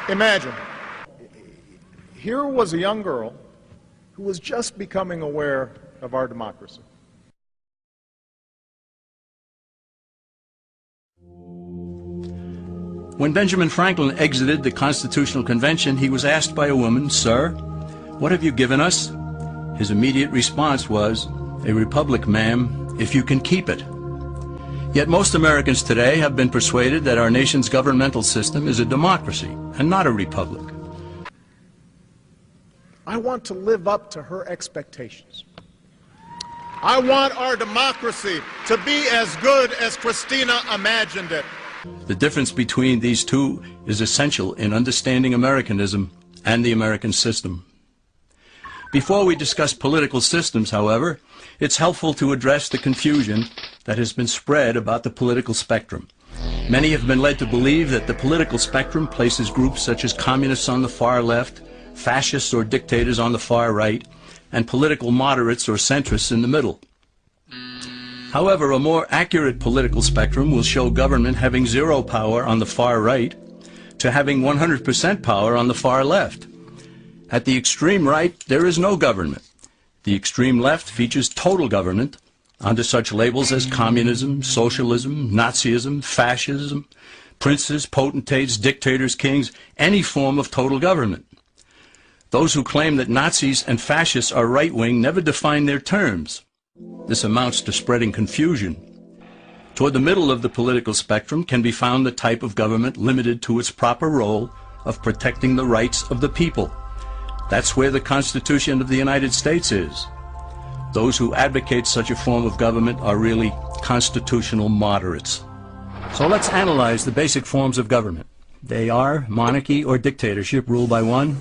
Imagine, here was a young girl who was just becoming aware of our democracy. When Benjamin Franklin exited the Constitutional Convention, he was asked by a woman, "Sir, what have you given us?" His immediate response was, "A republic, ma'am, if you can keep it." Yet most Americans today have been persuaded that our nation's governmental system is a democracy and not a republic. I want to live up to her expectations. I want our democracy to be as good as Christina imagined it. The difference between these two is essential in understanding Americanism and the American system. Before we discuss political systems, however, it's helpful to address the confusion that has been spread about the political spectrum. Many have been led to believe that the political spectrum places groups such as communists on the far left, fascists or dictators on the far right, and political moderates or centrists in the middle. However, a more accurate political spectrum will show government having zero power on the far right to having 100% power on the far left. At the extreme right, there is no government. The extreme left features total government under such labels as communism, socialism, Nazism, fascism, princes, potentates, dictators, kings, any form of total government. Those who claim that Nazis and fascists are right-wing never define their terms. This amounts to spreading confusion. Toward the middle of the political spectrum can be found the type of government limited to its proper role of protecting the rights of the people. That's where the Constitution of the United States is. Those who advocate such a form of government are really constitutional moderates. So let's analyze the basic forms of government. They are monarchy or dictatorship ruled by one,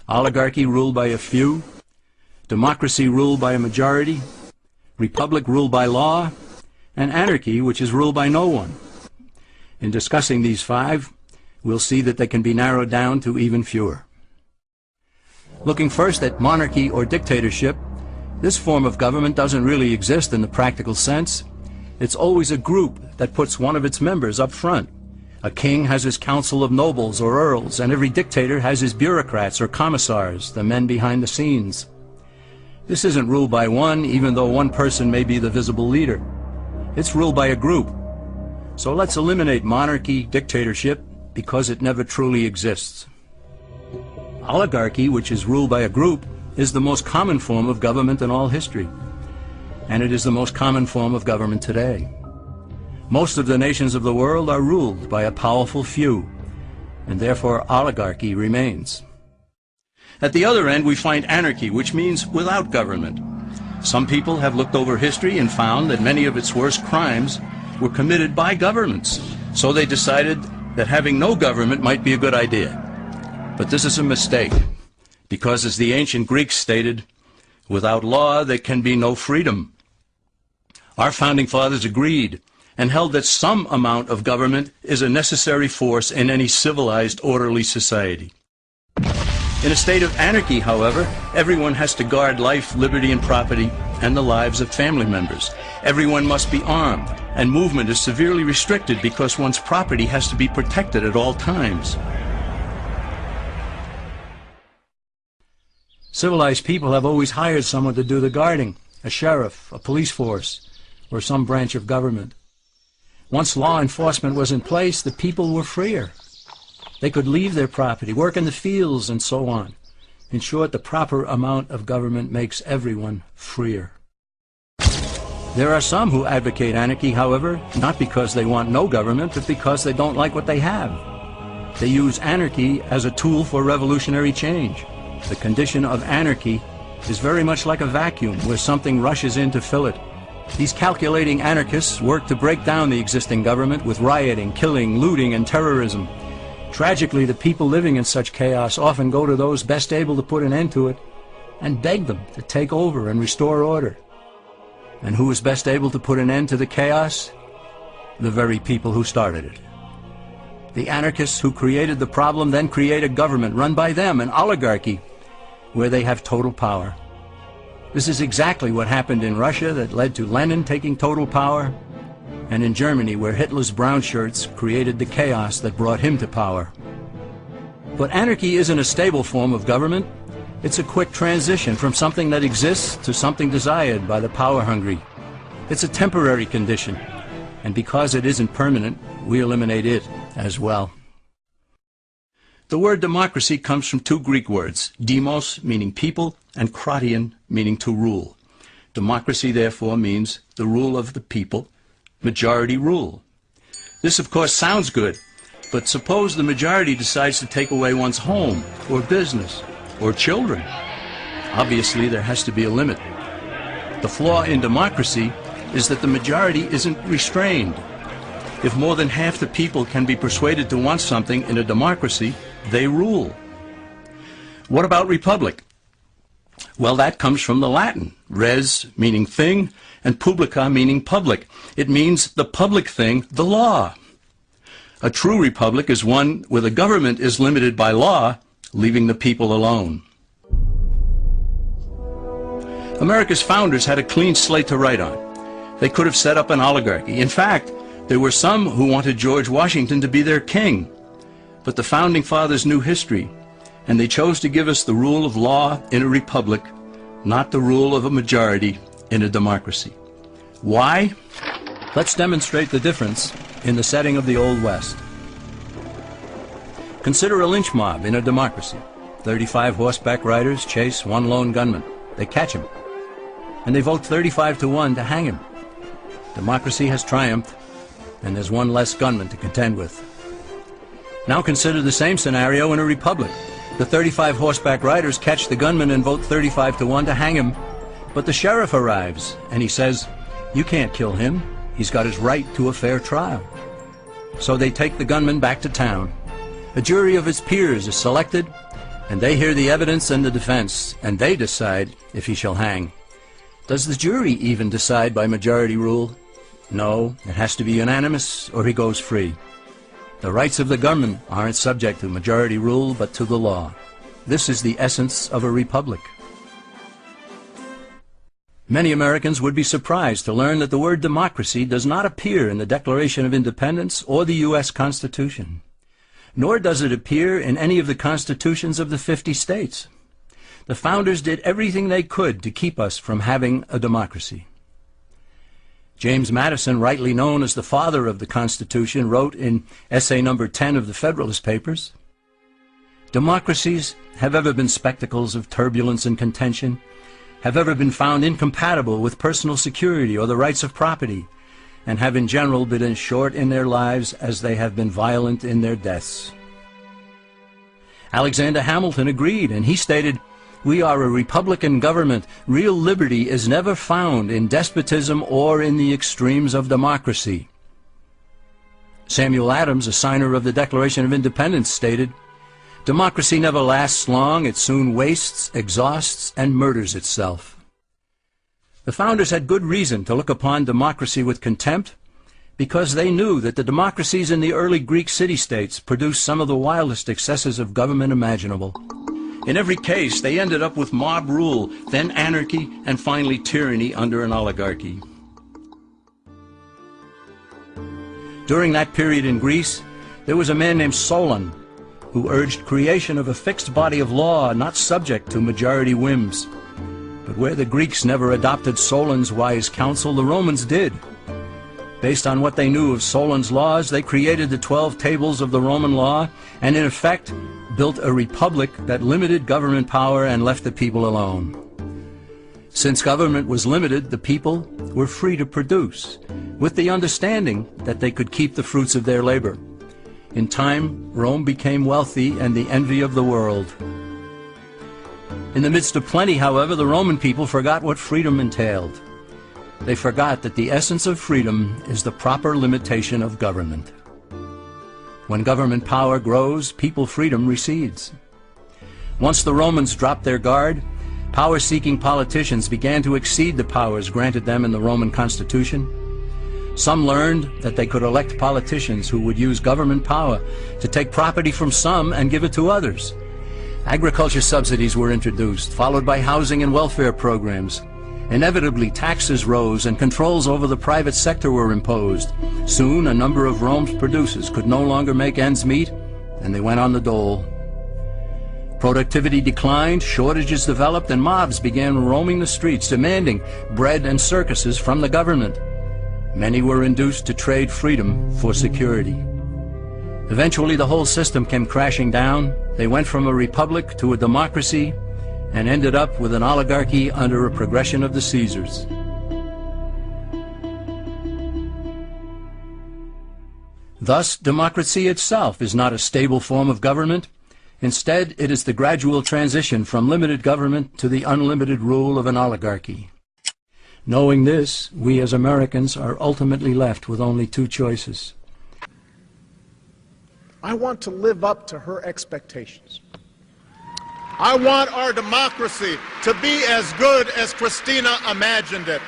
oligarchy ruled by a few, democracy ruled by a majority, republic ruled by law, and anarchy, which is ruled by no one. In discussing these five, we'll see that they can be narrowed down to even fewer. Looking first at monarchy or dictatorship, this form of government doesn't really exist in the practical sense. It's always a group that puts one of its members up front. A king has his council of nobles or earls, and every dictator has his bureaucrats or commissars, the men behind the scenes. This isn't ruled by one, even though one person may be the visible leader. It's ruled by a group. So let's eliminate monarchy, dictatorship, because it never truly exists. Oligarchy, which is ruled by a group, is the most common form of government in all history. And it is the most common form of government today. Most of the nations of the world are ruled by a powerful few, and therefore oligarchy remains. At the other end, we find anarchy, which means without government. Some people have looked over history and found that many of its worst crimes were committed by governments. So they decided that having no government might be a good idea. But this is a mistake, because as the ancient Greeks stated, without law there can be no freedom. Our founding fathers agreed and held that some amount of government is a necessary force in any civilized, orderly society. In a state of anarchy, however, everyone has to guard life, liberty, and property, and the lives of family members. Everyone must be armed, and movement is severely restricted because one's property has to be protected at all times. Civilized people have always hired someone to do the guarding, a sheriff, a police force, or some branch of government. Once law enforcement was in place, the people were freer. They could leave their property, work in the fields, and so on. In short, the proper amount of government makes everyone freer. There are some who advocate anarchy, however, not because they want no government, but because they don't like what they have. They use anarchy as a tool for revolutionary change. The condition of anarchy is very much like a vacuum where something rushes in to fill it. These calculating anarchists work to break down the existing government with rioting, killing, looting, and terrorism. Tragically, the people living in such chaos often go to those best able to put an end to it and beg them to take over and restore order. And who is best able to put an end to the chaos? The very people who started it. The anarchists who created the problem then create a government run by them, an oligarchy, where they have total power. This is exactly what happened in Russia that led to Lenin taking total power, and in Germany, where Hitler's brown shirts created the chaos that brought him to power. But anarchy isn't a stable form of government. It's a quick transition from something that exists to something desired by the power-hungry. It's a temporary condition, and because it isn't permanent, we eliminate it as well. The word democracy comes from two Greek words, demos, meaning people, and kratein, meaning to rule. Democracy, therefore, means the rule of the people, majority rule. This, of course, sounds good, but suppose the majority decides to take away one's home, or business, or children. Obviously, there has to be a limit. The flaw in democracy is that the majority isn't restrained. If more than half the people can be persuaded to want something in a democracy, they rule. What about republic? Well, that comes from the Latin, res meaning thing, and publica meaning public. It means the public thing, the law. A true republic is one where the government is limited by law, leaving the people alone. America's founders had a clean slate to write on. They could have set up an oligarchy. In fact, there were some who wanted George Washington to be their king. But the Founding Fathers knew history, and they chose to give us the rule of law in a republic, not the rule of a majority in a democracy. Why? Let's demonstrate the difference in the setting of the Old West. Consider a lynch mob in a democracy. 35 horseback riders chase one lone gunman. They catch him, and they vote 35-1 to hang him. Democracy has triumphed, and there's one less gunman to contend with. Now consider the same scenario in a republic. The 35 horseback riders catch the gunman and vote 35-1 to hang him, but the sheriff arrives, and he says, "You can't kill him. He's got his right to a fair trial." So they take the gunman back to town. A jury of his peers is selected, and they hear the evidence and the defense, and they decide if he shall hang. Does the jury even decide by majority rule? No, it has to be unanimous, or he goes free. The rights of the gunman aren't subject to majority rule, but to the law. This is the essence of a republic. Many Americans would be surprised to learn that the word democracy does not appear in the Declaration of Independence or the U.S. Constitution, nor does it appear in any of the constitutions of the 50 states. The founders did everything they could to keep us from having a democracy. James Madison, rightly known as the father of the Constitution, wrote in essay number 10 of the Federalist Papers, "Democracies have ever been spectacles of turbulence and contention, have ever been found incompatible with personal security or the rights of property, and have in general been as short in their lives as they have been violent in their deaths." Alexander Hamilton agreed, and he stated, "We are a republican government. Real liberty is never found in despotism or in the extremes of democracy." Samuel Adams, a signer of the Declaration of Independence, stated, "Democracy never lasts long. It soon wastes, exhausts, and murders itself." The founders had good reason to look upon democracy with contempt, because they knew that the democracies in the early Greek city-states produced some of the wildest excesses of government imaginable. In every case, they ended up with mob rule, then anarchy, and finally tyranny under an oligarchy. During that period in Greece, there was a man named Solon, who urged creation of a fixed body of law not subject to majority whims. But where the Greeks never adopted Solon's wise counsel, the Romans did. Based on what they knew of Solon's laws, they created the 12 tables of the Roman law, and in effect built a republic that limited government power and left the people alone. Since government was limited, the people were free to produce, with the understanding that they could keep the fruits of their labor. In time, Rome became wealthy and the envy of the world. In the midst of plenty, however, the Roman people forgot what freedom entailed. They forgot that the essence of freedom is the proper limitation of government. When government power grows, people freedom recedes. Once the Romans dropped their guard, power-seeking politicians began to exceed the powers granted them in the Roman Constitution. Some learned that they could elect politicians who would use government power to take property from some and give it to others. Agriculture subsidies were introduced, followed by housing and welfare programs. Inevitably, taxes rose and controls over the private sector were imposed. Soon, a number of Rome's producers could no longer make ends meet, and they went on the dole. Productivity declined, shortages developed, and mobs began roaming the streets demanding bread and circuses from the government. Many were induced to trade freedom for security. Eventually, the whole system came crashing down. They went from a republic to a democracy and ended up with an oligarchy under a progression of the Caesars. Thus, democracy itself is not a stable form of government. Instead, it is the gradual transition from limited government to the unlimited rule of an oligarchy. Knowing this, we as Americans are ultimately left with only two choices. I want to live up to her expectations. I want our democracy to be as good as Christina imagined it.